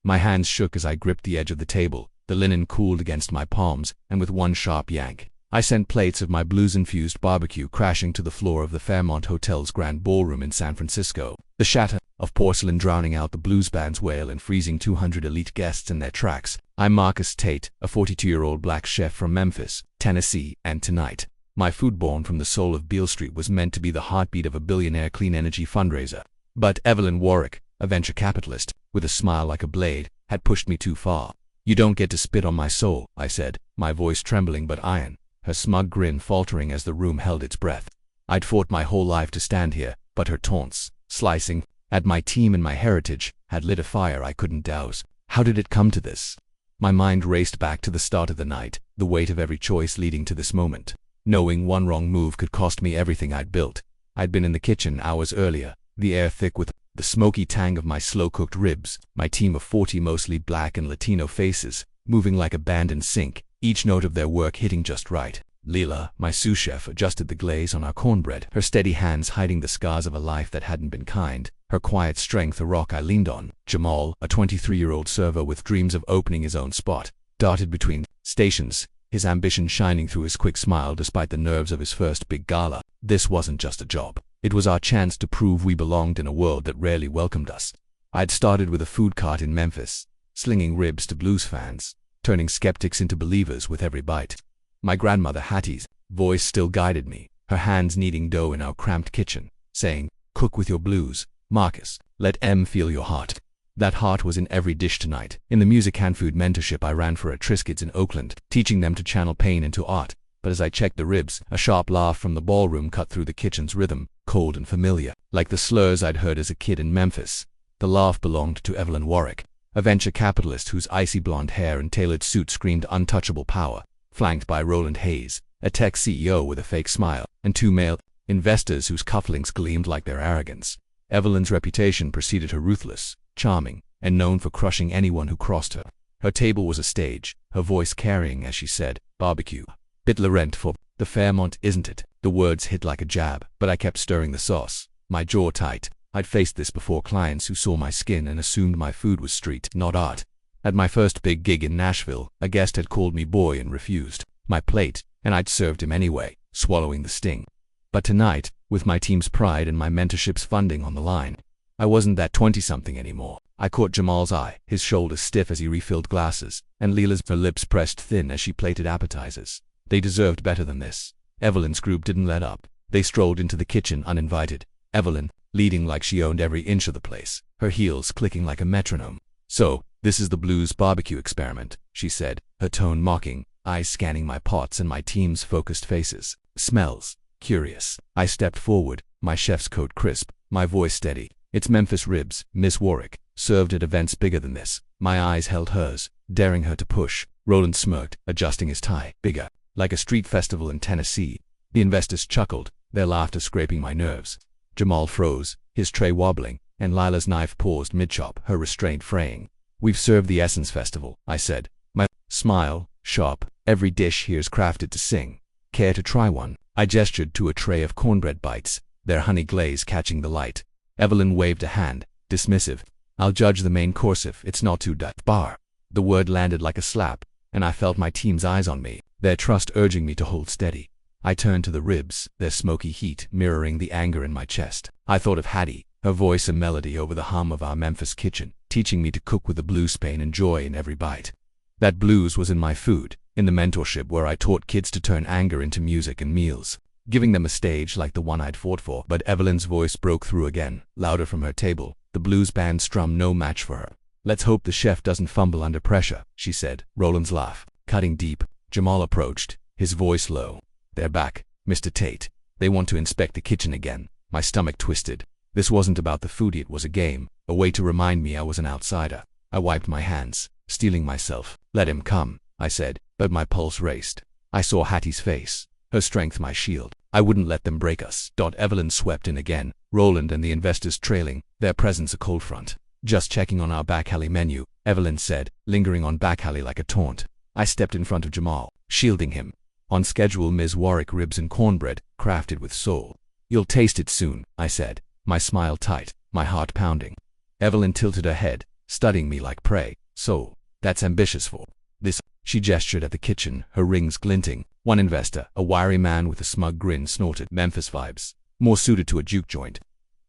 My hands shook as I gripped the edge of the table. The linen cooled against my palms, and with one sharp yank, I sent plates of my blues-infused barbecue crashing to the floor of the Fairmont Hotel's grand ballroom in San Francisco. The shatter of porcelain drowning out the blues band's wail and freezing 200 elite guests in their tracks. I'm Marcus Tate, a 42-year-old black chef from Memphis, Tennessee, and tonight, my food born from the soul of Beale Street was meant to be the heartbeat of a billionaire clean energy fundraiser. But Evelyn Warwick, a venture capitalist, with a smile like a blade, had pushed me too far. "You don't get to spit on my soul," I said, my voice trembling but iron, her smug grin faltering as the room held its breath. I'd fought my whole life to stand here, but her taunts, slicing at my team and my heritage, had lit a fire I couldn't douse. How did it come to this? My mind raced back to the start of the night, the weight of every choice leading to this moment. Knowing one wrong move could cost me everything I'd built. I'd been in the kitchen hours earlier, the air thick with the smoky tang of my slow-cooked ribs, my team of 40 mostly black and Latino faces, moving like a band in sync, each note of their work hitting just right. Leela, my sous chef, adjusted the glaze on our cornbread, her steady hands hiding the scars of a life that hadn't been kind, her quiet strength a rock I leaned on. Jamal, a 23-year-old server with dreams of opening his own spot, darted between stations, his ambition shining through his quick smile despite the nerves of his first big gala. This wasn't just a job. It was our chance to prove we belonged in a world that rarely welcomed us. I'd started with a food cart in Memphis, slinging ribs to blues fans, turning skeptics into believers with every bite. My grandmother Hattie's voice still guided me, her hands kneading dough in our cramped kitchen, saying, "Cook with your blues, Marcus. Let M feel your heart." That heart was in every dish tonight. In the music and food mentorship I ran for Triscuits in Oakland, teaching them to channel pain into art. But as I checked the ribs, a sharp laugh from the ballroom cut through the kitchen's rhythm, cold and familiar, like the slurs I'd heard as a kid in Memphis. The laugh belonged to Evelyn Warwick, a venture capitalist whose icy blonde hair and tailored suit screamed untouchable power, flanked by Roland Hayes, a tech CEO with a fake smile, and two male investors whose cufflinks gleamed like their arrogance. Evelyn's reputation preceded her: ruthless, charming, and known for crushing anyone who crossed her. Her table was a stage, her voice carrying as she said, "Barbecue. Bit Laurent for the Fairmont, isn't it?" The words hit like a jab, but I kept stirring the sauce, my jaw tight. I'd faced this before: clients who saw my skin and assumed my food was street, not art. At my first big gig in Nashville, a guest had called me boy and refused my plate, and I'd served him anyway, swallowing the sting. But tonight, with my team's pride and my mentorship's funding on the line, I wasn't that 20-something anymore. I caught Jamal's eye, his shoulders stiff as he refilled glasses, and Leela's, her lips pressed thin as she plated appetizers. They deserved better than this. Evelyn's group didn't let up. They strolled into the kitchen uninvited, Evelyn leading like she owned every inch of the place, her heels clicking like a metronome. "So, this is the blues barbecue experiment," she said, her tone mocking, eyes scanning my pots and my team's focused faces. "Smells curious." I stepped forward, my chef's coat crisp, my voice steady. "It's Memphis ribs, Miss Warwick, served at events bigger than this." My eyes held hers, daring her to push. Roland smirked, adjusting his tie. "Bigger. Like a street festival in Tennessee." The investors chuckled, their laughter scraping my nerves. Jamal froze, his tray wobbling, and Lila's knife paused mid-chop, her restraint fraying. "We've served the Essence Festival," I said, my smile sharp. "Every dish here's crafted to sing. Care to try one?" I gestured to a tray of cornbread bites, their honey glaze catching the light. Evelyn waved a hand, dismissive. "I'll judge the main course if it's not too bar." The word landed like a slap, and I felt my team's eyes on me, their trust urging me to hold steady. I turned to the ribs, their smoky heat mirroring the anger in my chest. I thought of Hattie, her voice a melody over the hum of our Memphis kitchen, teaching me to cook with the blues pain and joy in every bite. That blues was in my food, in the mentorship where I taught kids to turn anger into music and meals, giving them a stage like the one I'd fought for. But Evelyn's voice broke through again, louder from her table, the blues band strum no match for her. "Let's hope the chef doesn't fumble under pressure," she said. Roland's laugh, cutting deep. Jamal approached, his voice low. "They're back, Mr. Tate. They want to inspect the kitchen again." My stomach twisted. This wasn't about the food, it was a game, a way to remind me I was an outsider. I wiped my hands, steeling myself. "Let him come," I said, but my pulse raced. I saw Hattie's face, her strength my shield. "I wouldn't let them break us." Evelyn swept in again, Roland and the investors trailing, their presence a cold front. "Just checking on our back alley menu," Evelyn said, lingering on back alley like a taunt. I stepped in front of Jamal, shielding him. "On schedule, Ms. Warwick, ribs and cornbread, crafted with soul." "You'll taste it soon," I said, my smile tight, my heart pounding. Evelyn tilted her head, studying me like prey. So, that's ambitious for this. She gestured at the kitchen, her rings glinting. One investor, a wiry man with a smug grin, snorted. Memphis vibes. More suited to a juke joint.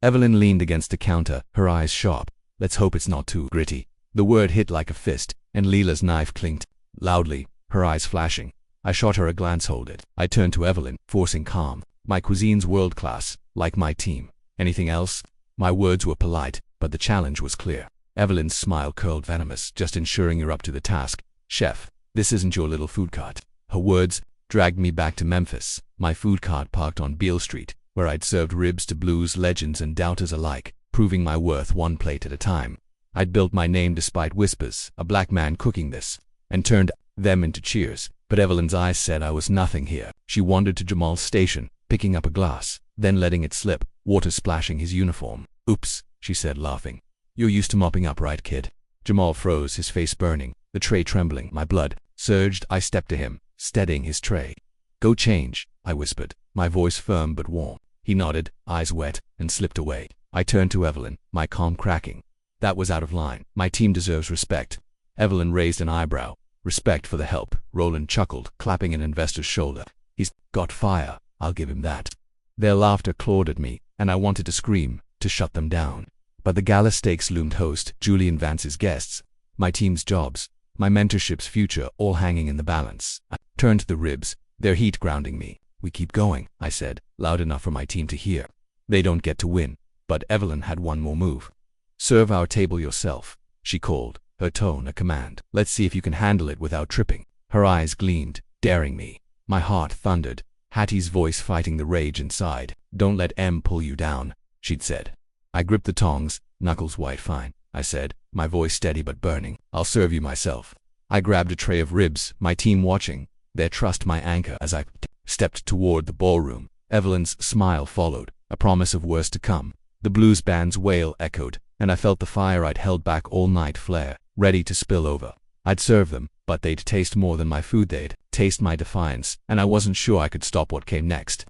Evelyn leaned against the counter, her eyes sharp. Let's hope it's not too gritty. The word hit like a fist, and Leela's knife clinked loudly, her eyes flashing. I shot her a glance. Hold it. I turned to Evelyn, forcing calm. My cuisine's world class, like my team. Anything else? My words were polite, but the challenge was clear. Evelyn's smile curled venomous. Just ensuring you're up to the task. Chef, this isn't your little food cart. Her words dragged me back to Memphis, my food cart parked on Beale Street, where I'd served ribs to blues legends and doubters alike, proving my worth one plate at a time. I'd built my name despite whispers, a black man cooking this, and turned them into cheers. But Evelyn's eyes said I was nothing here. She wandered to Jamal's station, picking up a glass, then letting it slip, water splashing his uniform. Oops, she said, laughing. You're used to mopping up, right, kid? Jamal froze, his face burning, the tray trembling. My blood surged. I stepped to him, steadying his tray. Go change, I whispered, my voice firm but warm. He nodded, eyes wet, and slipped away. I turned to Evelyn, my calm cracking. That was out of line. My team deserves respect. Evelyn raised an eyebrow. Respect for the help. Roland chuckled, clapping an investor's shoulder. He's got fire, I'll give him that. Their laughter clawed at me, and I wanted to scream, to shut them down. But the gala stakes loomed. Host, Julian Vance's guests, my team's jobs, my mentorship's future, all hanging in the balance. I turned to the ribs, their heat grounding me. We keep going, I said, loud enough for my team to hear. They don't get to win. But Evelyn had one more move. Serve our table yourself, she called, her tone a command. Let's see if you can handle it without tripping. Her eyes gleamed, daring me. My heart thundered, Hattie's voice fighting the rage inside. Don't let M pull you down, she'd said. I gripped the tongs, knuckles white. Fine, I said, my voice steady but burning. I'll serve you myself. I grabbed a tray of ribs, my team watching, their trust my anchor as I stepped toward the ballroom. Evelyn's smile followed, a promise of worse to come. The blues band's wail echoed, and I felt the fire I'd held back all night flare, ready to spill over. I'd serve them, but they'd taste more than my food. They'd taste my defiance, and I wasn't sure I could stop what came next.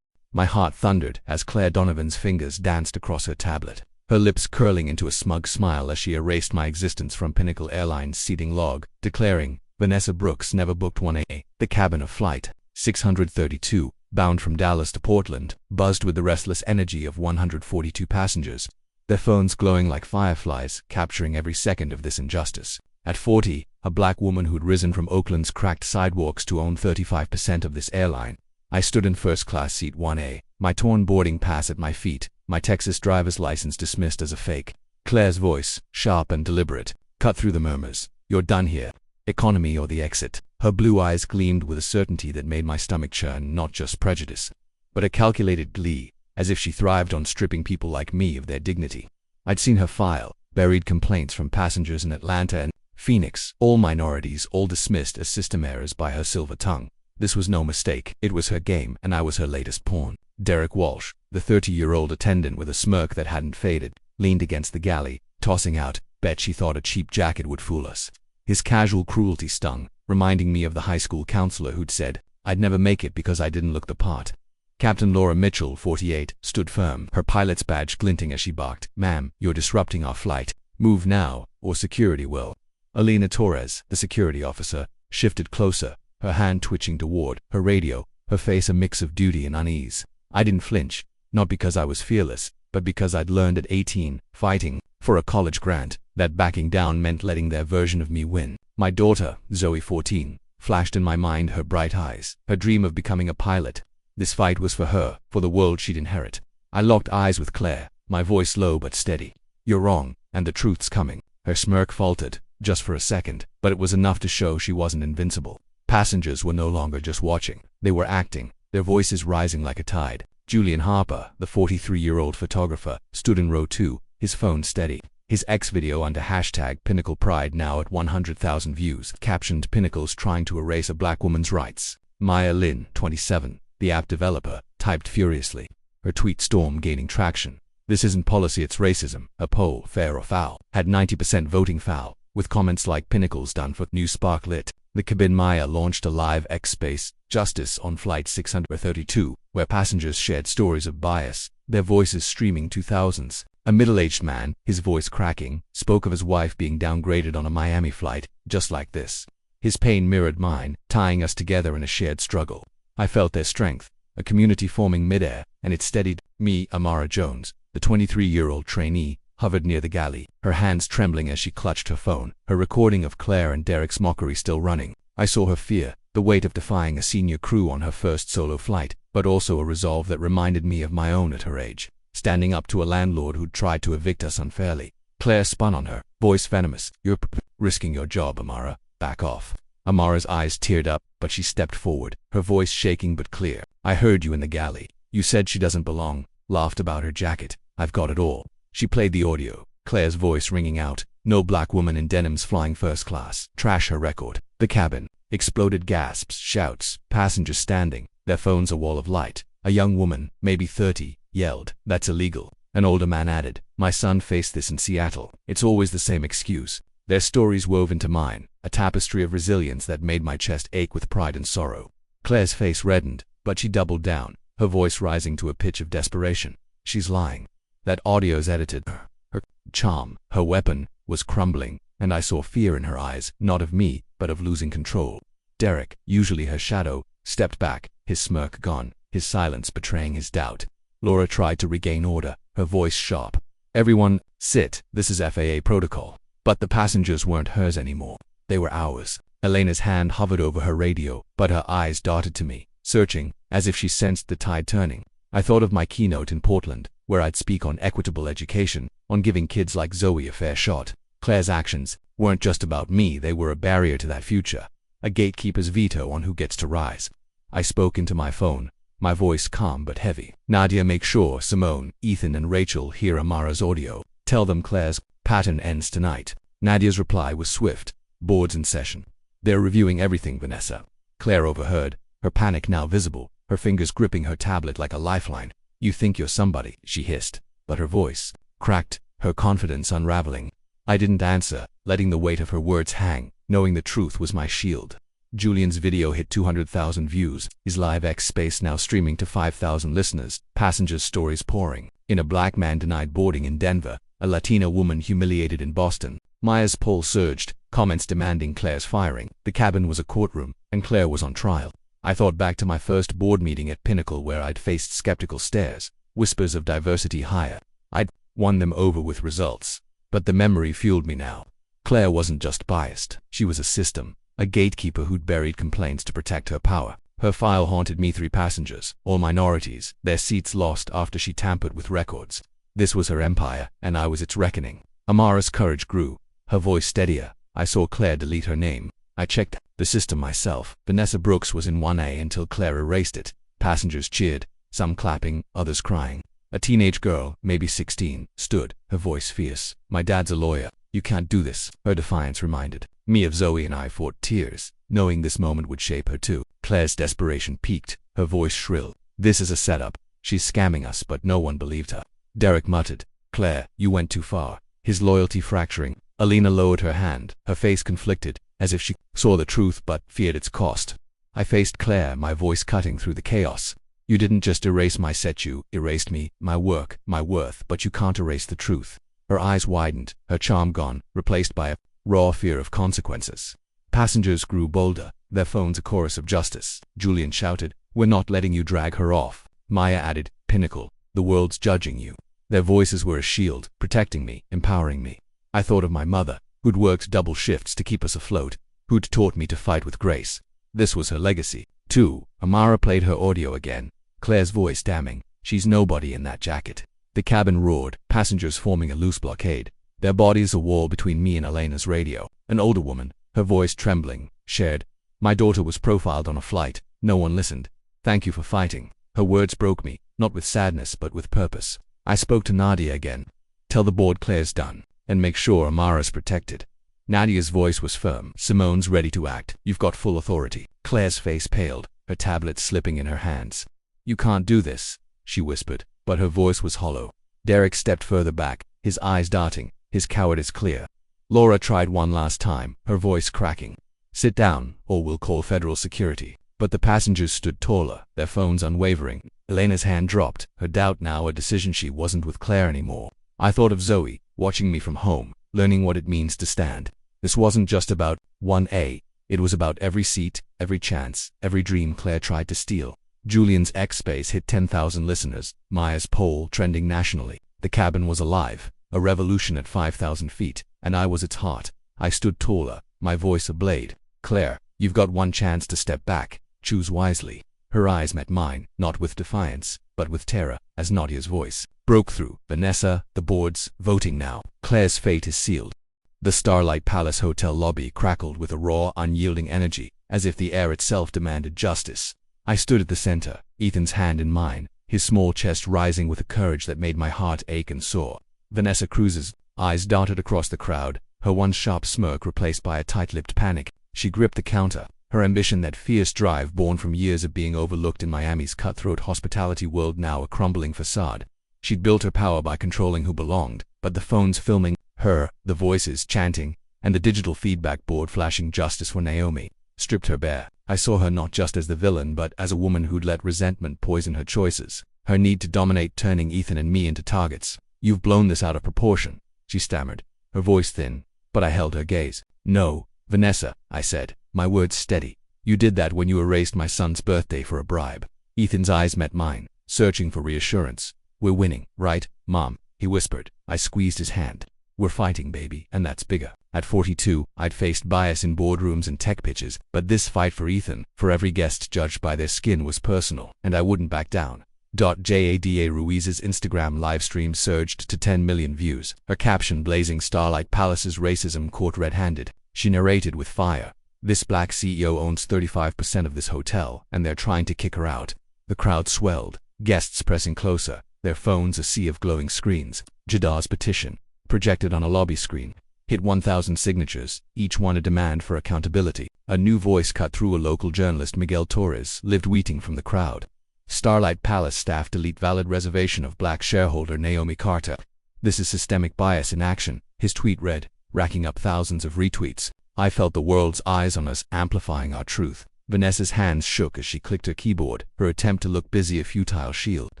My heart thundered as Claire Donovan's fingers danced across her tablet, her lips curling into a smug smile as she erased my existence from Pinnacle Airlines' seating log, declaring, Vanessa Brooks never booked 1A. The cabin of Flight 632, bound from Dallas to Portland, buzzed with the restless energy of 142 passengers, their phones glowing like fireflies, capturing every second of this injustice. At 40, a black woman who'd risen from Oakland's cracked sidewalks to own 35% of this airline. I stood in first-class seat 1A, my torn boarding pass at my feet, my Texas driver's license dismissed as a fake. Claire's voice, sharp and deliberate, cut through the murmurs. You're done here. Economy or the exit. Her blue eyes gleamed with a certainty that made my stomach churn, not just prejudice, but a calculated glee, as if she thrived on stripping people like me of their dignity. I'd seen her file, buried complaints from passengers in Atlanta and Phoenix, all minorities, all dismissed as system errors by her silver tongue. This was no mistake. It was her game, and I was her latest pawn. Derek Walsh, the 30-year-old attendant with a smirk that hadn't faded, leaned against the galley, tossing out, bet she thought a cheap jacket would fool us. His casual cruelty stung, reminding me of the high school counselor who'd said, I'd never make it because I didn't look the part. Captain Laura Mitchell, 48, stood firm, her pilot's badge glinting as she barked, Ma'am, you're disrupting our flight. Move now, or security will. Alina Torres, the security officer, shifted closer, her hand twitching toward her radio, her face a mix of duty and unease. I didn't flinch, not because I was fearless, but because I'd learned at 18, fighting for a college grant, that backing down meant letting their version of me win. My daughter, Zoe, 14, flashed in my mind, her bright eyes, her dream of becoming a pilot. This fight was for her, for the world she'd inherit. I locked eyes with Claire, my voice low but steady. You're wrong, and the truth's coming. Her smirk faltered, just for a second, but it was enough to show she wasn't invincible. Passengers were no longer just watching, they were acting, their voices rising like a tide. Julian Harper, the 43-year-old photographer, stood in row 2, his phone steady. His X-video under hashtag Pinnacle Pride now at 100,000 views, captioned Pinnacle's trying to erase a black woman's rights. Maya Lin, 27, the app developer, typed furiously, her tweet storm gaining traction. This isn't policy, it's racism. A poll, fair or foul, had 90% voting foul, with comments like Pinnacle's done for. New spark lit. The cabin. Maya launched a live X space, Justice on Flight 632, where passengers shared stories of bias, their voices streaming 2000s. A middle-aged man, his voice cracking, spoke of his wife being downgraded on a Miami flight, just like this. His pain mirrored mine, tying us together in a shared struggle. I felt their strength, a community forming midair, and it steadied me. Amara Jones, the 23-year-old trainee, hovered near the galley, her hands trembling as she clutched her phone, her recording of Claire and Derek's mockery still running. I saw her fear, the weight of defying a senior crew on her first solo flight, but also a resolve that reminded me of my own at her age, standing up to a landlord who'd tried to evict us unfairly. Claire spun on her, voice venomous. "You're risking your job, Amara. Back off." Amara's eyes teared up, but she stepped forward, her voice shaking but clear. "I heard you in the galley. You said she doesn't belong, laughed about her jacket. I've got it all." She played the audio, Claire's voice ringing out. No black woman in denims flying first class. Trash her record. The cabin. Exploded gasps, shouts, passengers standing, their phones a wall of light. A young woman, maybe 30, yelled, "That's illegal." An older man added, "My son faced this in Seattle." It's always the same excuse. Their stories wove into mine, a tapestry of resilience that made my chest ache with pride and sorrow. Claire's face reddened, but she doubled down, her voice rising to a pitch of desperation. "She's lying. That audio's edited." Her charm, her weapon, was crumbling, and I saw fear in her eyes, not of me, but of losing control. Derek, usually her shadow, stepped back, his smirk gone, his silence betraying his doubt. Laura tried to regain order, her voice sharp. "Everyone, sit. This is FAA protocol." But the passengers weren't hers anymore. They were ours. Elena's hand hovered over her radio, but her eyes darted to me, searching, as if she sensed the tide turning. I thought of my keynote in Portland, where I'd speak on equitable education, on giving kids like Zoe a fair shot. Claire's actions weren't just about me, they were a barrier to that future, a gatekeeper's veto on who gets to rise. I spoke into my phone, my voice calm but heavy. "Nadia, make sure Simone, Ethan and Rachel hear Amara's audio. Tell them Claire's pattern ends tonight." Nadia's reply was swift. "Board's in session. They're reviewing everything, Vanessa." Claire overheard, her panic now visible, her fingers gripping her tablet like a lifeline. "You think you're somebody," she hissed, but her voice cracked, her confidence unraveling. I didn't answer, letting the weight of her words hang, knowing the truth was my shield. Julian's video hit 200,000 views, his live X space now streaming to 5,000 listeners, passengers' stories pouring. In a black man denied boarding in Denver, a Latina woman humiliated in Boston. Maya's poll surged, comments demanding Claire's firing. The cabin was a courtroom, and Claire was on trial. I thought back to my first board meeting at Pinnacle where I'd faced skeptical stares, whispers of diversity hire. I'd won them over with results. But the memory fueled me now. Claire wasn't just biased, she was a system, a gatekeeper who'd buried complaints to protect her power. Her file haunted me. 3 passengers, all minorities, their seats lost after she tampered with records. This was her empire, and I was its reckoning. Amara's courage grew, her voice steadier. I saw Claire delete her name. I checked the system myself. Vanessa Brooks was in 1A until Claire erased it. Passengers cheered, some clapping, others crying. A teenage girl, maybe 16, stood, her voice fierce. "My dad's a lawyer. You can't do this." Her defiance reminded me of Zoe, and I fought tears, knowing this moment would shape her too. Claire's desperation peaked, her voice shrill. "This is a setup. She's scamming us," but no one believed her. Derek muttered, "Claire, you went too far." His loyalty fracturing. Alina lowered her hand, her face conflicted, as if she saw the truth but feared its cost. I faced Claire, my voice cutting through the chaos. "You didn't just erase my set, you erased me, my work, my worth, but you can't erase the truth." Her eyes widened, her charm gone, replaced by a raw fear of consequences. Passengers grew bolder, their phones a chorus of justice. Julian shouted, "We're not letting you drag her off." Maya added, "Pinnacle, the world's judging you." Their voices were a shield, protecting me, empowering me. I thought of my mother, who'd worked double shifts to keep us afloat, who'd taught me to fight with grace. This was her legacy, too. Amara played her audio again, Claire's voice damning. "She's nobody in that jacket." The cabin roared, passengers forming a loose blockade, their bodies a wall between me and Elena's radio. An older woman, her voice trembling, shared, "My daughter was profiled on a flight. No one listened. Thank you for fighting." Her words broke me, not with sadness but with purpose. I spoke to Nadia again. "Tell the board Claire's done, and make sure Amara's protected." Nadia's voice was firm. "Simone's ready to act. You've got full authority." Claire's face paled, her tablet slipping in her hands. "You can't do this," she whispered, but her voice was hollow. Derek stepped further back, his eyes darting, his cowardice clear. Laura tried one last time, her voice cracking. "Sit down, or we'll call federal security." But the passengers stood taller, their phones unwavering. Elena's hand dropped, her doubt now a decision. She wasn't with Claire anymore. I thought of Zoe, watching me from home, learning what it means to stand. This wasn't just about 1A. It was about every seat, every chance, every dream Claire tried to steal. Julian's X Space hit 10,000 listeners, Maya's poll trending nationally. The cabin was alive, a revolution at 5,000 feet, and I was its heart. I stood taller, my voice a blade. Claire, you've got one chance to step back. Choose wisely. Her eyes met mine, not with defiance, but with terror, as Nadia's voice broke through. Vanessa, the board's voting now. Claire's fate is sealed. The Starlight Palace hotel lobby crackled with a raw, unyielding energy, as if the air itself demanded justice. I stood at the center, Ethan's hand in mine, his small chest rising with a courage that made my heart ache and soar. Vanessa Cruz's eyes darted across the crowd, her one sharp smirk replaced by a tight-lipped panic. She gripped the counter, her ambition, that fierce drive born from years of being overlooked in Miami's cutthroat hospitality world, now a crumbling facade. She'd built her power by controlling who belonged, but the phones filming her, the voices chanting, and the digital feedback board flashing justice for Naomi, stripped her bare. I saw her not just as the villain, but as a woman who'd let resentment poison her choices, her need to dominate turning Ethan and me into targets. "You've blown this out of proportion," she stammered, her voice thin, but I held her gaze. "No, Vanessa," I said, my words steady. "You did that when you erased my son's birthday for a bribe." Ethan's eyes met mine, searching for reassurance. "We're winning, right, Mom?" he whispered. I squeezed his hand. "We're fighting, baby, and that's bigger." At 42, I'd faced bias in boardrooms and tech pitches, but this fight for Ethan, for every guest judged by their skin, was personal, and I wouldn't back down. Jada Ruiz's Instagram livestream surged to 10 million views, her caption blazing Starlight Palace's racism caught red-handed. She narrated with fire. "This black CEO owns 35% of this hotel, and they're trying to kick her out." The crowd swelled, guests pressing closer, their phones a sea of glowing screens. Jada's petition, projected on a lobby screen, hit 1,000 signatures, each one a demand for accountability. A new voice cut through. A local journalist, Miguel Torres, lived tweeting from the crowd. "Starlight Palace staff delete valid reservation of black shareholder Naomi Carter. This is systemic bias in action," his tweet read, racking up thousands of retweets. I felt the world's eyes on us, amplifying our truth. Vanessa's hands shook as she clicked her keyboard, her attempt to look busy a futile shield.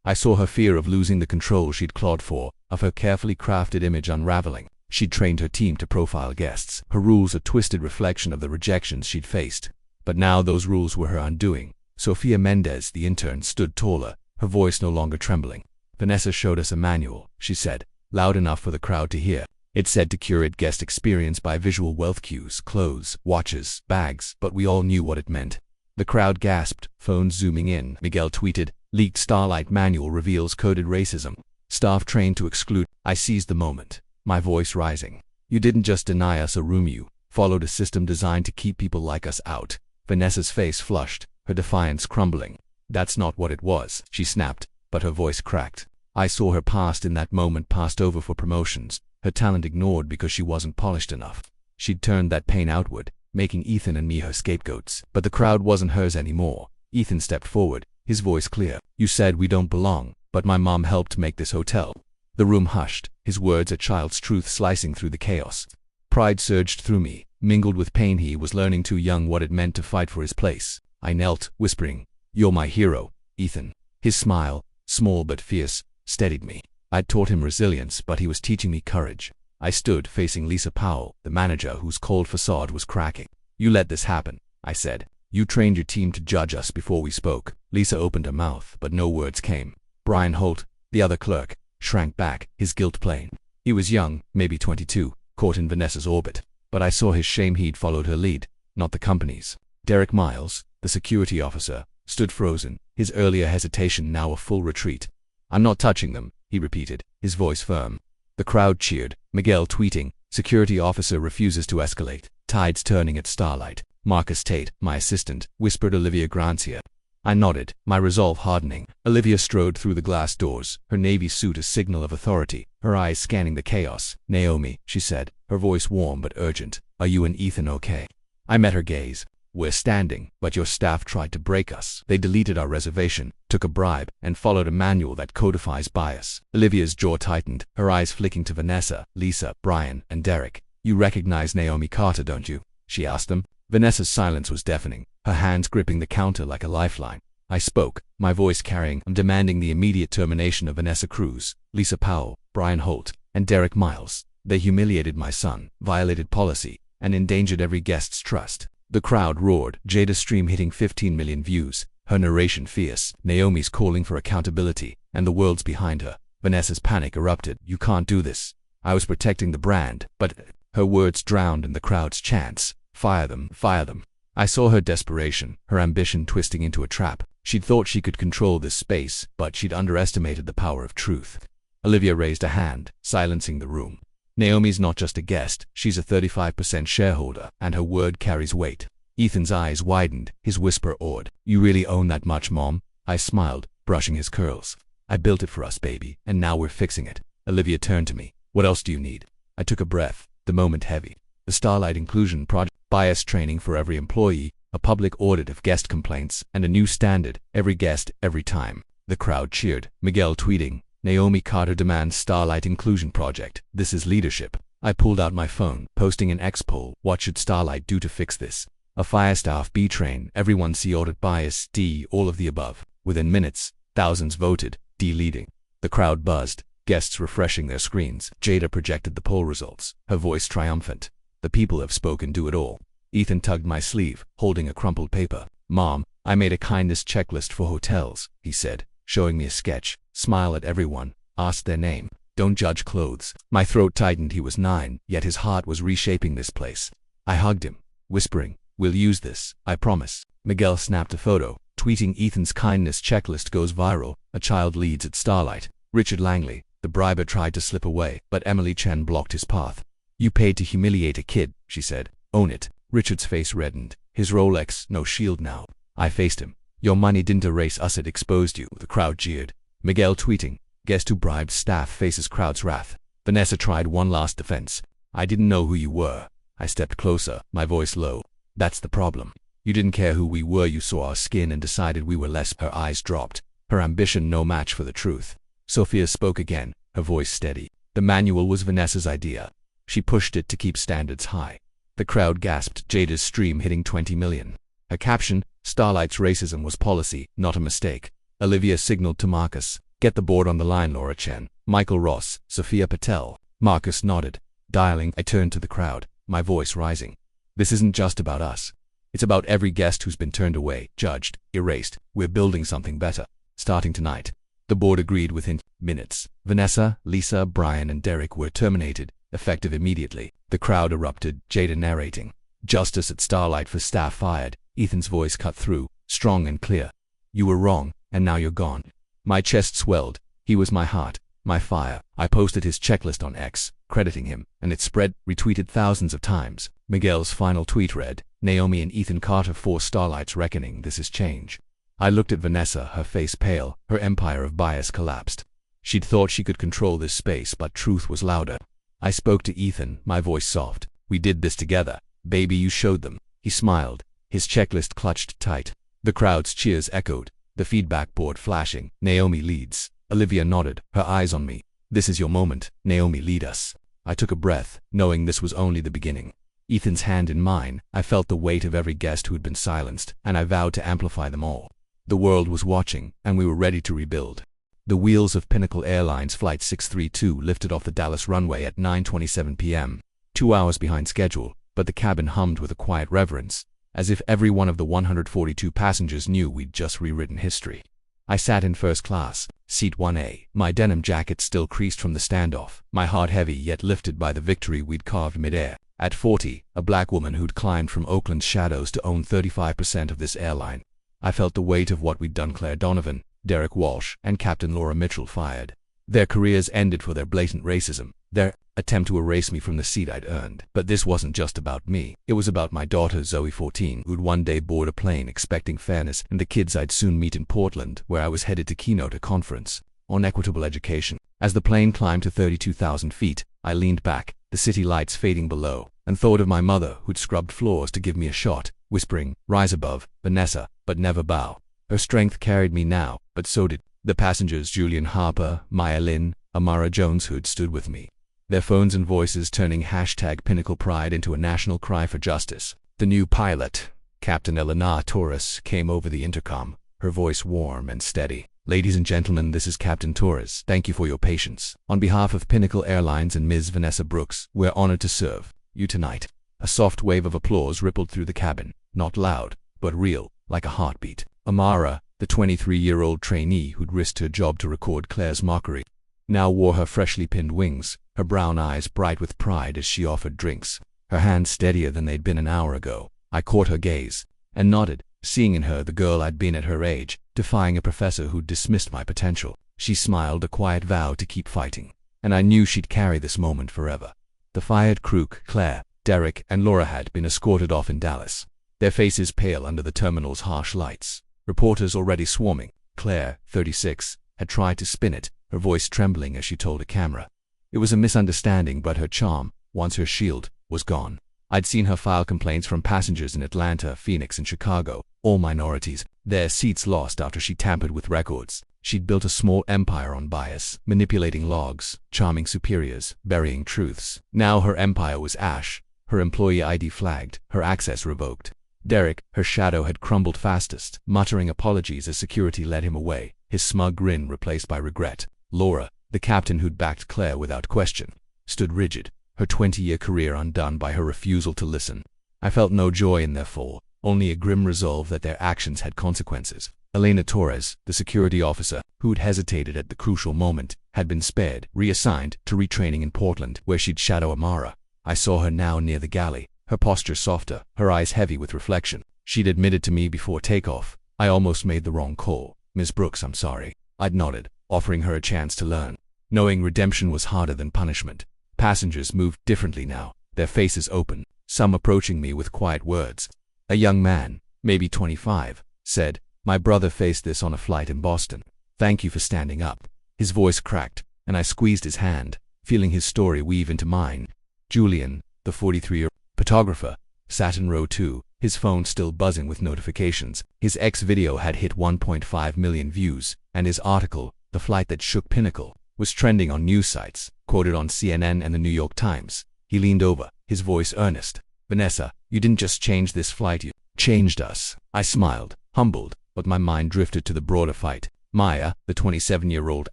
I saw her fear of losing the control she'd clawed for, of her carefully crafted image unraveling. She'd trained her team to profile guests, her rules a twisted reflection of the rejections she'd faced. But now those rules were her undoing. Sofia Mendez, the intern, stood taller, her voice no longer trembling. "Vanessa showed us a manual," she said, loud enough for the crowd to hear. "It said to curate guest experience by visual wealth cues, clothes, watches, bags, but we all knew what it meant." The crowd gasped, phones zooming in. Miguel tweeted, "Leaked Starlight manual reveals coded racism. Staff trained to exclude." I seized the moment, my voice rising. "You didn't just deny us a room, you followed a system designed to keep people like us out." Vanessa's face flushed, her defiance crumbling. "That's not what it was," she snapped, but her voice cracked. I saw her passed in that moment, passed over for promotions, her talent ignored because she wasn't polished enough. She'd turned that pain outward, making Ethan and me her scapegoats. But the crowd wasn't hers anymore. Ethan stepped forward, his voice clear. "You said we don't belong, but my mom helped make this hotel." The room hushed, his words a child's truth slicing through the chaos. Pride surged through me, mingled with pain. He was learning too young what it meant to fight for his place. I knelt, whispering, "You're my hero, Ethan." His smile, small but fierce, steadied me. I'd taught him resilience, but he was teaching me courage. I stood facing Lisa Powell, the manager whose cold facade was cracking. "You let this happen," I said. "You trained your team to judge us before we spoke." Lisa opened her mouth, but no words came. Brian Holt, the other clerk, shrank back, his guilt plain. He was young, maybe 22, caught in Vanessa's orbit. But I saw his shame. He'd followed her lead, not the company's. Derek Miles, the security officer, stood frozen, his earlier hesitation now a full retreat. "I'm not touching them," he repeated, his voice firm. The crowd cheered, Miguel tweeting, "Security officer refuses to escalate." Tides turning at Starlight. "Marcus Tate, my assistant," whispered Olivia Grancia. I nodded, my resolve hardening. Olivia strode through the glass doors, her navy suit a signal of authority, her eyes scanning the chaos. "Naomi," she said, her voice warm but urgent, "are you and Ethan okay?" I met her gaze. "We're standing, but your staff tried to break us. They deleted our reservation, took a bribe, and followed a manual that codifies bias." Olivia's jaw tightened, her eyes flicking to Vanessa, Lisa, Brian, and Derek. "You recognize Naomi Carter, don't you?" she asked them. Vanessa's silence was deafening, her hands gripping the counter like a lifeline. I spoke, my voice carrying and demanding the immediate termination of Vanessa Cruz, Lisa Powell, Brian Holt, and Derek Miles. They humiliated my son, violated policy, and endangered every guest's trust. The crowd roared, Jada's stream hitting 15 million views, her narration fierce, Naomi's calling for accountability, and the world's behind her. Vanessa's panic erupted. You can't do this. I was protecting the brand, but her words drowned in the crowd's chants. Fire them, fire them. I saw her desperation, her ambition twisting into a trap. She'd thought she could control this space, but she'd underestimated the power of truth. Olivia raised a hand, silencing the room. Naomi's not just a guest, she's a 35% shareholder, and her word carries weight. Ethan's eyes widened, his whisper awed. You really own that much, Mom? I smiled, brushing his curls. I built it for us, baby, and now we're fixing it. Olivia turned to me. What else do you need? I took a breath, the moment heavy. The Starlight Inclusion Project, bias training for every employee, a public audit of guest complaints, and a new standard, every guest, every time. The crowd cheered. Miguel tweeting, Naomi Carter demands Starlight Inclusion Project. This is leadership. I pulled out my phone, posting an X poll. What should Starlight do to fix this? A fire staff B train, everyone C audit bias, D, all of the above. Within minutes, thousands voted, D leading. The crowd buzzed, guests refreshing their screens. Jada projected the poll results, her voice triumphant. The people have spoken, do it all. Ethan tugged my sleeve, holding a crumpled paper. Mom, I made a kindness checklist for hotels, he said, showing me a sketch. Smile at everyone, ask their name, don't judge clothes. My throat tightened. He was 9, yet his heart was reshaping this place. I hugged him, whispering, we'll use this, I promise. Miguel snapped a photo, tweeting Ethan's kindness checklist goes viral, a child leads at Starlight. Richard Langley, the briber, tried to slip away, but Emily Chen blocked his path. You paid to humiliate a kid, she said. Own it. Richard's face reddened, his Rolex no shield now. I faced him. Your money didn't erase us, it exposed you. The crowd jeered. Miguel tweeting, guest who bribed staff faces crowd's wrath. Vanessa tried one last defense. I didn't know who you were. I stepped closer, my voice low. That's the problem. You didn't care who we were, you saw our skin and decided we were less. Her eyes dropped, her ambition no match for the truth. Sophia spoke again, her voice steady. The manual was Vanessa's idea. She pushed it to keep standards high. The crowd gasped, Jada's stream hitting 20 million. Her caption, Starlight's racism was policy, not a mistake. Olivia signaled to Marcus, get the board on the line, Laura Chen. Michael Ross, Sophia Patel. Marcus nodded. Dialing, I turned to the crowd, my voice rising. This isn't just about us. It's about every guest who's been turned away, judged, erased. We're building something better. Starting tonight. The board agreed within minutes. Vanessa, Lisa, Brian, and Derek were terminated, effective immediately. The crowd erupted, Jada narrating. Justice at Starlight for staff fired. Ethan's voice cut through, strong and clear. You were wrong, and now you're gone. My chest swelled. He was my heart, my fire. I posted his checklist on X, crediting him, and it spread, retweeted thousands of times. Miguel's final tweet read, Naomi and Ethan Carter force Starlight's reckoning. This is change. I looked at Vanessa, her face pale, her empire of bias collapsed. She'd thought she could control this space, but truth was louder. I spoke to Ethan, my voice soft. We did this together. Baby, you showed them. He smiled, his checklist clutched tight. The crowd's cheers echoed, the feedback board flashing. Naomi leads. Olivia nodded, her eyes on me. This is your moment, Naomi, lead us. I took a breath, knowing this was only the beginning. Ethan's hand in mine, I felt the weight of every guest who had been silenced, and I vowed to amplify them all. The world was watching, and we were ready to rebuild. The wheels of Pinnacle Airlines Flight 632 lifted off the Dallas runway at 9:27 p.m., 2 hours behind schedule, but the cabin hummed with a quiet reverence, as if every one of the 142 passengers knew we'd just rewritten history. I sat in first class, seat 1A, my denim jacket still creased from the standoff, my heart heavy yet lifted by the victory we'd carved midair. At 40, a black woman who'd climbed from Oakland's shadows to own 35% of this airline. I felt the weight of what we'd done. Claire Donovan, Derek Walsh, and Captain Laura Mitchell fired. Their careers ended for their blatant racism, their attempt to erase me from the seat I'd earned. But this wasn't just about me. It was about my daughter Zoe, 14, who'd one day board a plane expecting fairness, and the kids I'd soon meet in Portland, where I was headed to keynote a conference on equitable education. As the plane climbed to 32,000 feet, I leaned back, the city lights fading below, and thought of my mother who'd scrubbed floors to give me a shot, whispering, rise above, Vanessa, but never bow. Her strength carried me now, but so did the passengers, Julian Harper, Maya Lynn, Amara Jones, who'd stood with me. Their phones and voices turning #Pinnacle Pride into a national cry for justice. The new pilot, Captain Elena Torres, came over the intercom, her voice warm and steady. Ladies and gentlemen, this is Captain Torres. Thank you for your patience. On behalf of Pinnacle Airlines and Ms. Vanessa Brooks, we're honored to serve you tonight. A soft wave of applause rippled through the cabin, not loud, but real, like a heartbeat. Amara, the 23-year-old trainee who'd risked her job to record Claire's mockery, now wore her freshly pinned wings, her brown eyes bright with pride as she offered drinks, her hands steadier than they'd been an hour ago. I caught her gaze and nodded, seeing in her the girl I'd been at her age, defying a professor who'd dismissed my potential. She smiled, a quiet vow to keep fighting, and I knew she'd carry this moment forever. The fired crew, Claire, Derek, and Laura, had been escorted off in Dallas, their faces pale under the terminal's harsh lights. Reporters already swarming. Claire, 36, had tried to spin it, her voice trembling as she told a camera. It was a misunderstanding, but her charm, once her shield, was gone. I'd seen her file complaints from passengers in Atlanta, Phoenix, and Chicago, all minorities, their seats lost after she tampered with records. She'd built a small empire on bias, manipulating logs, charming superiors, burying truths. Now her empire was ash, her employee ID flagged, her access revoked. Derek, her shadow, had crumbled fastest, muttering apologies as security led him away, his smug grin replaced by regret. Laura, the captain who'd backed Claire without question, stood rigid, her 20-year career undone by her refusal to listen. I felt no joy in their fall, only a grim resolve that their actions had consequences. Elena Torres, the security officer, who'd hesitated at the crucial moment, had been spared, reassigned to retraining in Portland, where she'd shadow Amara. I saw her now near the galley, her posture softer, her eyes heavy with reflection. She'd admitted to me before takeoff, "I almost made the wrong call. Miss Brooks, I'm sorry." I'd nodded, offering her a chance to learn, knowing redemption was harder than punishment. Passengers moved differently now, their faces open, some approaching me with quiet words. A young man, maybe 25, said, "My brother faced this on a flight in Boston. Thank you for standing up." His voice cracked, and I squeezed his hand, feeling his story weave into mine. Julian, the 43-year-old photographer, sat in row 2, his phone still buzzing with notifications. His X video had hit 1.5 million views, and his article, "The Flight That Shook Pinnacle," was trending on news sites, quoted on CNN and the New York Times. He leaned over, his voice earnest. "Vanessa, you didn't just change this flight, you changed us." I smiled, humbled, but my mind drifted to the broader fight. Maya, the 27-year-old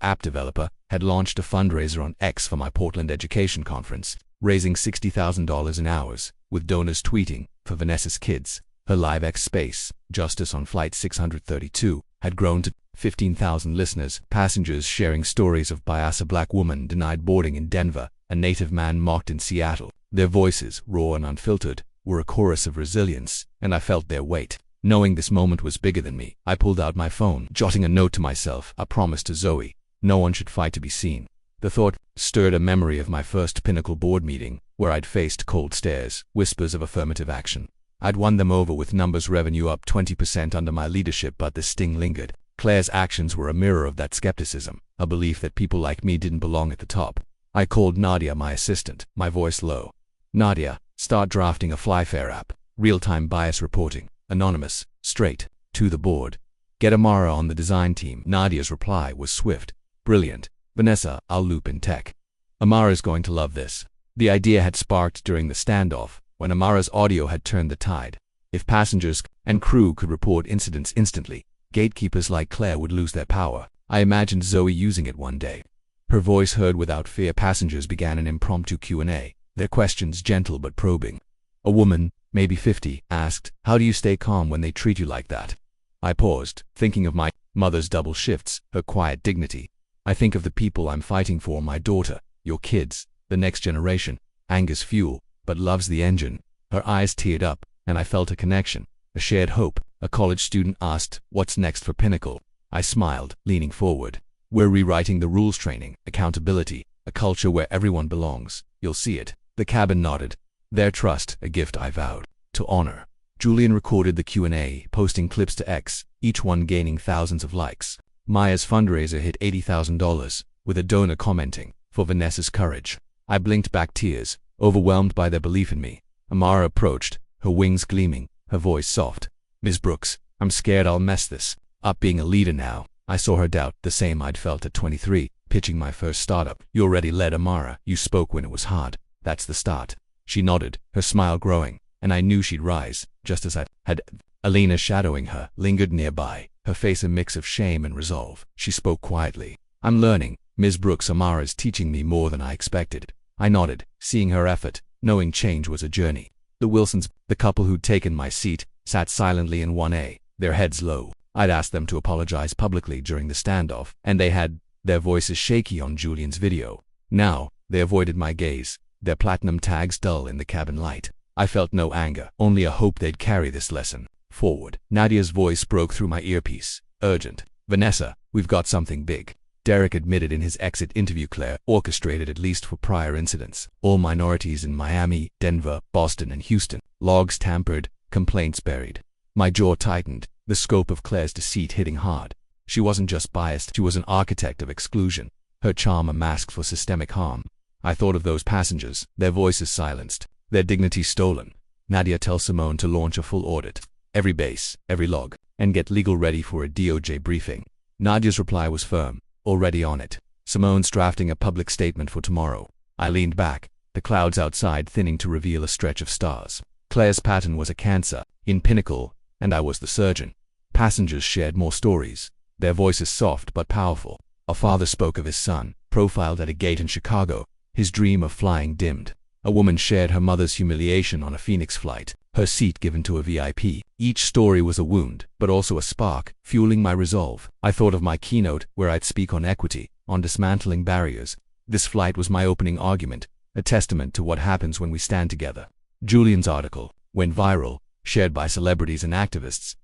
app developer, had launched a fundraiser on X for my Portland education conference, raising $60,000 in hours, with donors tweeting, "For Vanessa's kids." Her live X space, Justice on Flight 632, had grown to 15,000 listeners, passengers sharing stories of bias, a black woman denied boarding in Denver, a native man mocked in Seattle. Their voices, raw and unfiltered, were a chorus of resilience, and I felt their weight. Knowing this moment was bigger than me, I pulled out my phone, jotting a note to myself, a promise to Zoe. No one should fight to be seen. The thought stirred a memory of my first Pinnacle board meeting, where I'd faced cold stares, whispers of affirmative action. I'd won them over with numbers, revenue up 20% under my leadership, but the sting lingered. Claire's actions were a mirror of that skepticism, a belief that people like me didn't belong at the top. I called Nadia, my assistant, my voice low. "Nadia, start drafting a Flyfair app. Real-time bias reporting. Anonymous. Straight. To the board. Get Amara on the design team." Nadia's reply was swift. "Brilliant. Vanessa, I'll loop in tech. Amara's going to love this." The idea had sparked during the standoff, when Amara's audio had turned the tide. If passengers and crew could report incidents instantly, gatekeepers like Claire would lose their power. I imagined Zoe using it one day. Her voice heard without fear. Passengers began an impromptu Q&A, their questions gentle but probing. A woman, maybe 50, asked, "How do you stay calm when they treat you like that?" I paused, thinking of my mother's double shifts, her quiet dignity. I think of the people I'm fighting for, my daughter, your kids, the next generation. Anger's fuel, but love's the engine. Her eyes teared up, and I felt a connection, a shared hope. A college student asked, "What's next for Pinnacle?" I smiled, leaning forward. "We're rewriting the rules, training, accountability, a culture where everyone belongs. You'll see it." The cabin nodded. Their trust, a gift I vowed to honor. Julian recorded the Q&A, posting clips to X, each one gaining thousands of likes. Maya's fundraiser hit $80,000, with a donor commenting, "For Vanessa's courage." I blinked back tears, overwhelmed by their belief in me. Amara approached, her wings gleaming, her voice soft. "Ms. Brooks, I'm scared I'll mess this up being a leader now." I saw her doubt, the same I'd felt at 23, pitching my first startup. "You already led, Amara. You spoke when it was hard. That's the start." She nodded, her smile growing, and I knew she'd rise, just as I had Alina, shadowing her, lingered nearby, her face a mix of shame and resolve. She spoke quietly. "I'm learning, Ms. Brooks. Amara's teaching me more than I expected." I nodded, seeing her effort, knowing change was a journey. The Wilsons, the couple who'd taken my seat, sat silently in 1A, their heads low. I'd asked them to apologize publicly during the standoff, and they had, their voices shaky on Julian's video. Now, they avoided my gaze, their platinum tags dull in the cabin light. I felt no anger, only a hope they'd carry this lesson forward. Nadia's voice broke through my earpiece, urgent. "Vanessa, we've got something big." Derek admitted in his exit interview Claire orchestrated at least for prior incidents. All minorities in Miami, Denver, Boston, and Houston. Logs tampered, complaints buried. My jaw tightened, the scope of Claire's deceit hitting hard. She wasn't just biased, she was an architect of exclusion. Her charm a mask for systemic harm. I thought of those passengers, their voices silenced, their dignity stolen. "Nadia, tell Simone to launch a full audit. Every base, every log, and get legal ready for a DOJ briefing." Nadia's reply was firm. "Already on it. Simone's drafting a public statement for tomorrow." I leaned back, the clouds outside thinning to reveal a stretch of stars. Claire's pattern was a cancer, in Pinnacle, and I was the surgeon. Passengers shared more stories, their voices soft but powerful. A father spoke of his son, profiled at a gate in Chicago, his dream of flying dimmed. A woman shared her mother's humiliation on a Phoenix flight, her seat given to a VIP. Each story was a wound, but also a spark, fueling my resolve. I thought of my keynote, where I'd speak on equity, on dismantling barriers. This flight was my opening argument, a testament to what happens when we stand together. Julian's article went viral, shared by celebrities and activists,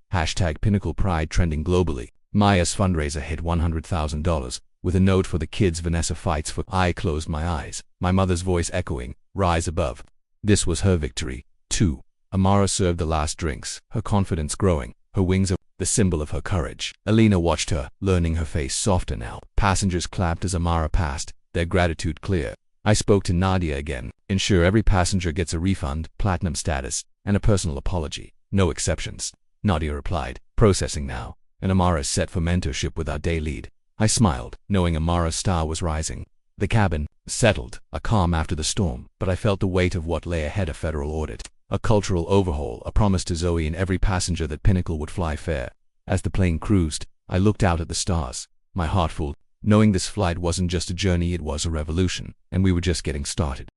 #Pinnacle Pride trending globally. Maya's fundraiser hit $100,000, with a note for the kids Vanessa fights for. I closed my eyes, my mother's voice echoing, "Rise above." This was her victory, too. Amara served the last drinks, her confidence growing, her wings the symbol of her courage. Alina watched her, learning her face softer now. Passengers clapped as Amara passed, their gratitude clear. I spoke to Nadia again. "Ensure every passenger gets a refund, platinum status, and a personal apology. No exceptions." Nadia replied, "Processing now." And Amara's set for mentorship with our day lead. I smiled, knowing Amara's star was rising. The cabin settled, a calm after the storm, but I felt the weight of what lay ahead: a federal audit, a cultural overhaul, a promise to Zoe and every passenger that Pinnacle would fly fair. As the plane cruised, I looked out at the stars, my heart full, knowing this flight wasn't just a journey, it was a revolution, and we were just getting started.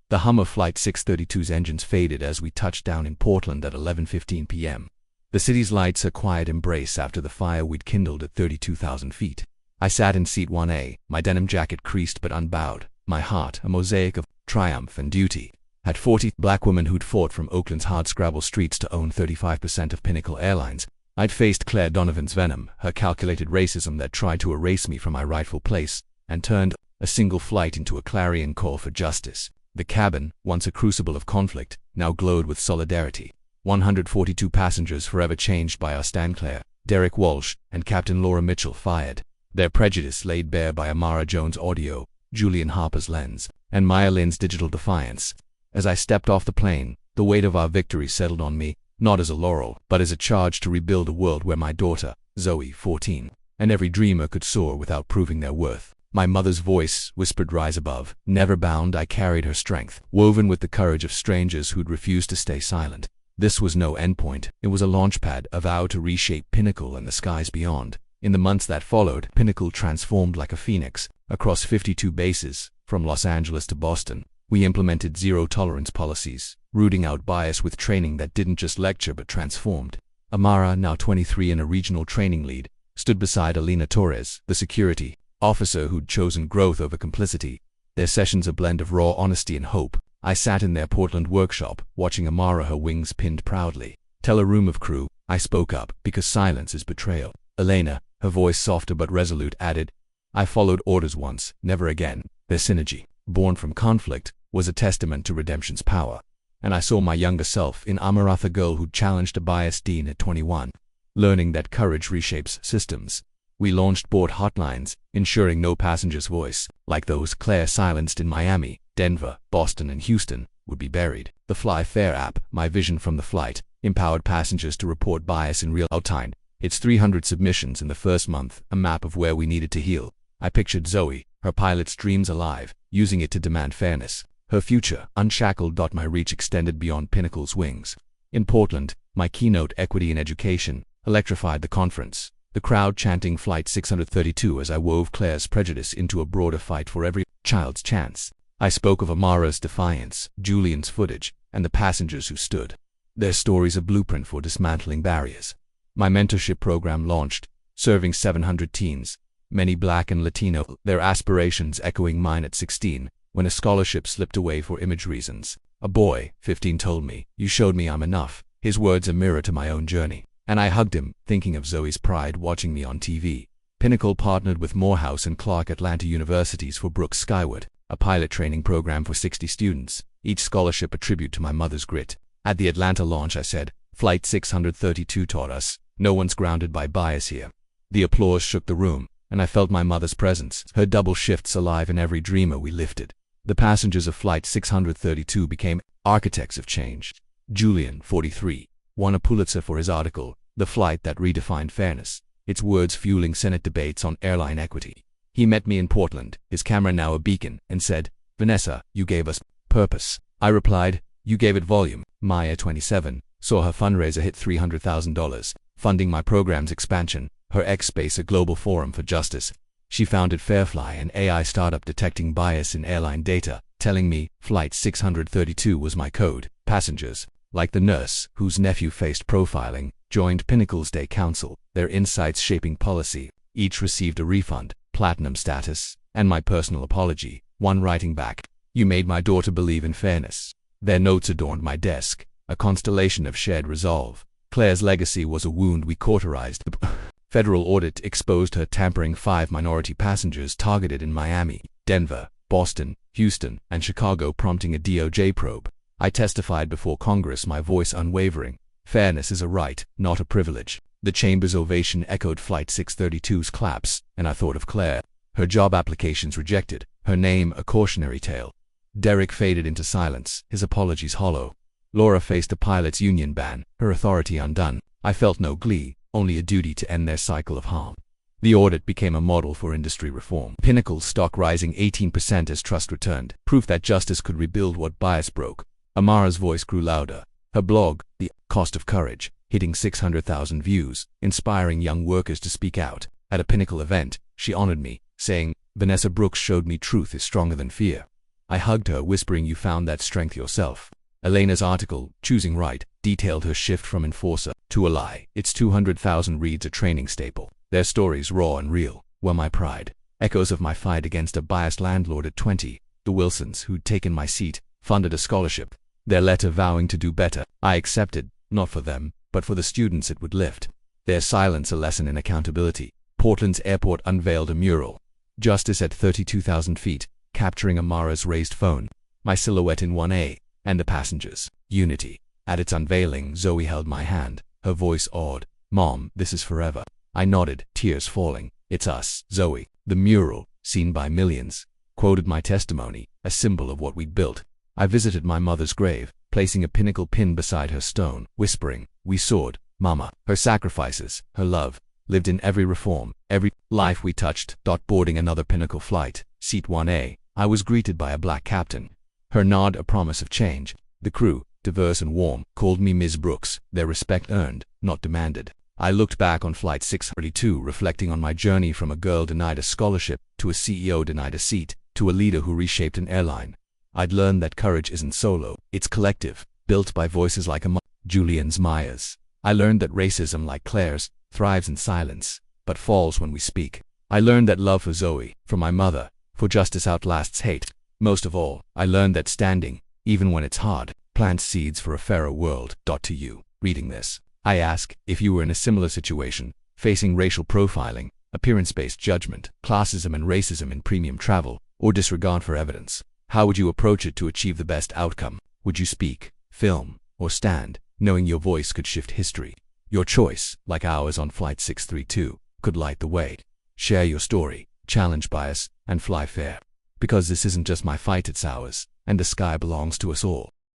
The hum of Flight 632's engines faded as we touched down in Portland at 11:15 p.m. The city's lights a quiet embrace after the fire we'd kindled at 32,000 feet. I sat in seat 1A, my denim jacket creased but unbowed, my heart a mosaic of triumph and duty. At 40, black woman who'd fought from Oakland's hardscrabble streets to own 35% of Pinnacle Airlines. I'd faced Claire Donovan's venom, her calculated racism that tried to erase me from my rightful place, and turned a single flight into a clarion call for justice. The cabin, once a crucible of conflict, now glowed with solidarity. 142 passengers forever changed by our stand. Claire, Derek Walsh, and Captain Laura Mitchell fired, their prejudice laid bare by Amara Jones' audio, Julian Harper's lens, and Maya Lynn's digital defiance. As I stepped off the plane, the weight of our victory settled on me, not as a laurel, but as a charge to rebuild a world where my daughter, Zoe, 14, and every dreamer could soar without proving their worth. My mother's voice whispered, "Rise above." Never bound, I carried her strength, woven with the courage of strangers who'd refused to stay silent. This was no endpoint, it was a launchpad, a vow to reshape Pinnacle and the skies beyond. In the months that followed, Pinnacle transformed like a phoenix, across 52 bases, from Los Angeles to Boston. We implemented zero-tolerance policies, rooting out bias with training that didn't just lecture but transformed. Amara, now 23 and a regional training lead, stood beside Alina Torres, the security officer who'd chosen growth over complicity. Their sessions a blend of raw honesty and hope. I sat in their Portland workshop, watching Amara, her wings pinned proudly. "Tell a room of crew," I spoke up, because silence is betrayal. Elena, her voice softer but resolute, added, "I followed orders once, never again." Their synergy, born from conflict, was a testament to redemption's power. And I saw my younger self in Amara, the girl who'd challenged a biased dean at 21. Learning that courage reshapes systems. We launched board hotlines, ensuring no passenger's voice, like those Claire silenced in Miami, Denver, Boston, and Houston, would be buried. The Fly Fair app, my vision from the flight, empowered passengers to report bias in real time. Its 300 submissions in the first month, a map of where we needed to heal. I pictured Zoe, her pilot's dreams alive, using it to demand fairness. Her future, unshackled. My reach extended beyond Pinnacle's wings. In Portland, My keynote, Equity in Education, electrified the conference, the crowd chanting Flight 632 as I wove Claire's prejudice into a broader fight for every child's chance. I spoke of Amara's defiance, Julian's footage, and the passengers who stood. Their stories a blueprint for dismantling barriers. My mentorship program launched, serving 700 teens, many Black and Latino, their aspirations echoing mine at 16, when a scholarship slipped away for image reasons. A boy, 15, told me, "You showed me I'm enough," his words a mirror to my own journey. And I hugged him, thinking of Zoe's pride watching me on TV. Pinnacle partnered with Morehouse and Clark Atlanta Universities for Brooks Skyward, a pilot training program for 60 students, each scholarship a tribute to my mother's grit. At the Atlanta launch I said, "Flight 632 taught us, no one's grounded by bias here." The applause shook the room, and I felt my mother's presence, her double shifts alive in every dreamer we lifted. The passengers of Flight 632 became architects of change. Julian, 43, won a Pulitzer for his article, "The Flight That Redefined Fairness," its words fueling Senate debates on airline equity. He met me in Portland, his camera now a beacon, and said, "Vanessa, you gave us purpose." I replied, "You gave it volume." Maya, 27, saw her fundraiser hit $300,000, funding my program's expansion, her X-Space, a global forum for justice. She founded Fairfly, an AI startup detecting bias in airline data, telling me Flight 632 was my code. Passengers, like the nurse whose nephew faced profiling, joined Pinnacle's Day Council, their insights shaping policy. Each received a refund, platinum status, and my personal apology, one writing back, "You made my daughter believe in fairness." Their notes adorned my desk, a constellation of shared resolve. Claire's legacy was a wound we cauterized. The federal audit exposed her tampering 5 minority passengers targeted in Miami, Denver, Boston, Houston, and Chicago, prompting a DOJ probe. I testified before Congress, my voice unwavering. Fairness is a right, not a privilege. The chamber's ovation echoed Flight 632's claps, and I thought of Claire. Her job applications rejected, her name a cautionary tale. Derek faded into silence, his apologies hollow. Laura faced a pilot's union ban, her authority undone. I felt no glee, only a duty to end their cycle of harm. The audit became a model for industry reform. Pinnacle's stock rising 18% as trust returned, proof that justice could rebuild what bias broke. Amara's voice grew louder. Her blog, The Cost of Courage, hitting 600,000 views, inspiring young workers to speak out. At a Pinnacle event, she honored me, saying, "Vanessa Brooks showed me truth is stronger than fear." I hugged her, whispering, "You found that strength yourself." Elena's article, Choosing Right, detailed her shift from enforcer to ally. Its 200,000 reads, a training staple. Their stories, raw and real, were my pride. Echoes of my fight against a biased landlord at 20, the Wilsons, who'd taken my seat, funded a scholarship. Their letter vowing to do better, I accepted, not for them, but for the students it would lift. Their silence a lesson in accountability. Portland's airport unveiled a mural. Justice at 32,000 feet, capturing Amara's raised phone. My silhouette in 1A, and the passengers. Unity. At its unveiling, Zoe held my hand, her voice awed. "Mom, this is forever." I nodded, tears falling. "It's us, Zoe." The mural, seen by millions, quoted my testimony, a symbol of what we'd built. I visited my mother's grave, placing a Pinnacle pin beside her stone, whispering, "We soared, Mama." Her sacrifices, her love, lived in every reform, every life we touched. Boarding another Pinnacle flight, seat 1A, I was greeted by a black captain. Her nod a promise of change. The crew, diverse and warm, called me Ms. Brooks, their respect earned, not demanded. I looked back on Flight 632, reflecting on my journey from a girl denied a scholarship, to a CEO denied a seat, to a leader who reshaped an airline. I'd learned that courage isn't solo, it's collective, built by voices like Julian's, Maya's. I learned that racism, like Claire's, thrives in silence, but falls when we speak. I learned that love for Zoe, for my mother, for justice outlasts hate. Most of all, I learned that standing, even when it's hard, plants seeds for a fairer world. To you, reading this, I ask, if you were in a similar situation, facing racial profiling, appearance-based judgment, classism and racism in premium travel, or disregard for evidence, how would you approach it to achieve the best outcome? Would you speak, film, or stand, knowing your voice could shift history? Your choice, like ours on Flight 632, could light the way. Share your story, challenge bias, and fly fair. Because this isn't just my fight, it's ours, and the sky belongs to us all.